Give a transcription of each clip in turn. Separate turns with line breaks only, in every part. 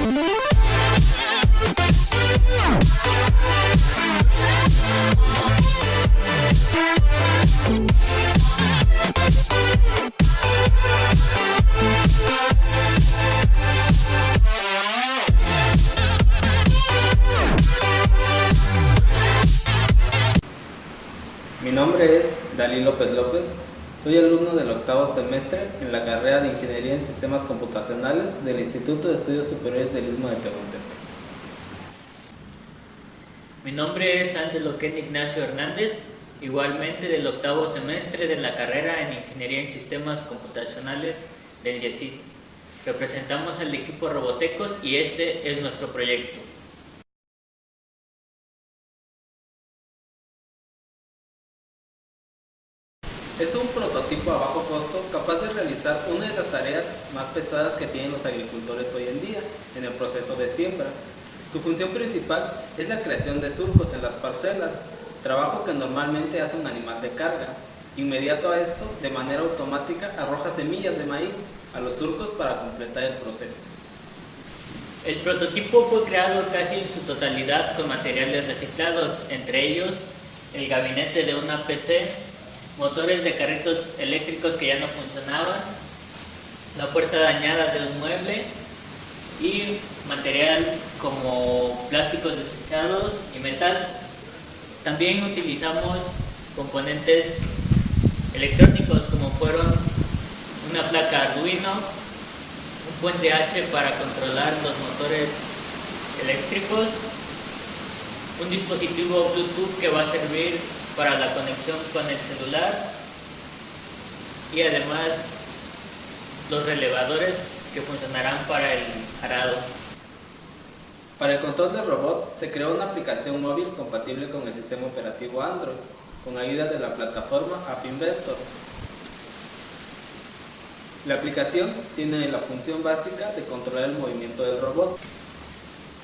Mi nombre es Dalí López López, soy alumno del octavo semestre en la carrera de Ingeniería en Sistemas Computacionales del Instituto de Estudios Superiores del Istmo de Tehuantepec.
Mi nombre es Ángelo Ken Ignacio Hernández, igualmente del octavo semestre de la carrera en Ingeniería en Sistemas Computacionales del IESIT. Representamos al equipo Robotecos y este es nuestro proyecto.
Es un prototipo a bajo costo capaz de realizar una de las tareas más pesadas que tienen los agricultores hoy en día en el proceso de siembra. Su función principal es la creación de surcos en las parcelas, trabajo que normalmente hace un animal de carga. Inmediato a esto, de manera automática, arroja semillas de maíz a los surcos para completar el proceso.
El prototipo fue creado casi en su totalidad con materiales reciclados, entre ellos el gabinete de una PC, motores de carritos eléctricos que ya no funcionaban, la puerta dañada de un mueble y material como plásticos desechados y metal. También utilizamos componentes electrónicos como fueron una placa Arduino, un puente H para controlar los motores eléctricos, un dispositivo Bluetooth que va a servir para la conexión con el celular y además los relevadores que funcionarán para el arado.
Para el control del robot se creó una aplicación móvil compatible con el sistema operativo Android, con ayuda de la plataforma App Inventor. La aplicación tiene la función básica de controlar el movimiento del robot.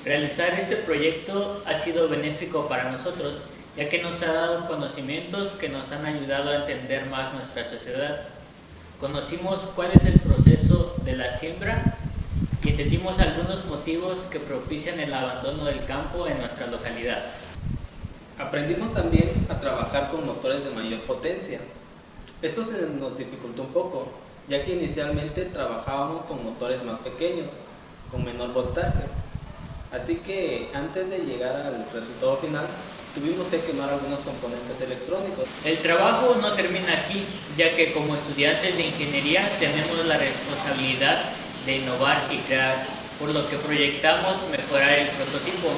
Realizar este proyecto ha sido benéfico para nosotros, ya que nos ha dado conocimientos que nos han ayudado a entender más nuestra sociedad. Conocimos cuál es el proceso de la siembra y entendimos algunos motivos que propician el abandono del campo en nuestra localidad.
Aprendimos también a trabajar con motores de mayor potencia. Esto se nos dificultó un poco, ya que inicialmente trabajábamos con motores más pequeños, con menor voltaje. Así que antes de llegar al resultado final, tuvimos que quemar algunos componentes electrónicos.
El trabajo no termina aquí, ya que como estudiantes de ingeniería tenemos la responsabilidad de innovar y crear, por lo que proyectamos mejorar el prototipo.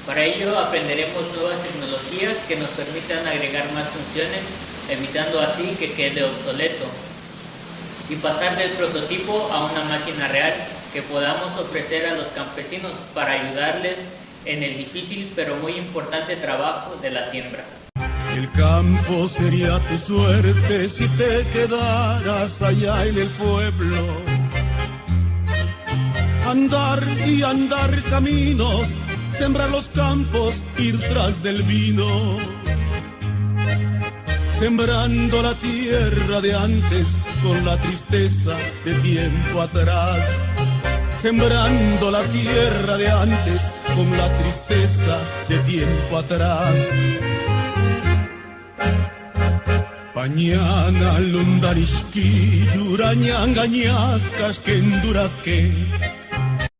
Para ello aprenderemos nuevas tecnologías que nos permitan agregar más funciones, evitando así que quede obsoleto, y pasar del prototipo a una máquina real que podamos ofrecer a los campesinos para ayudarles en el difícil pero muy importante trabajo de la siembra.
El campo sería tu suerte si te quedaras allá en el pueblo. Andar y andar caminos, sembrar los campos, ir tras del vino. Sembrando la tierra de antes con la tristeza de tiempo atrás. Sembrando la tierra de antes con la tristeza de tiempo atrás. Pañana lundarishki yurañangañacas que enduraque.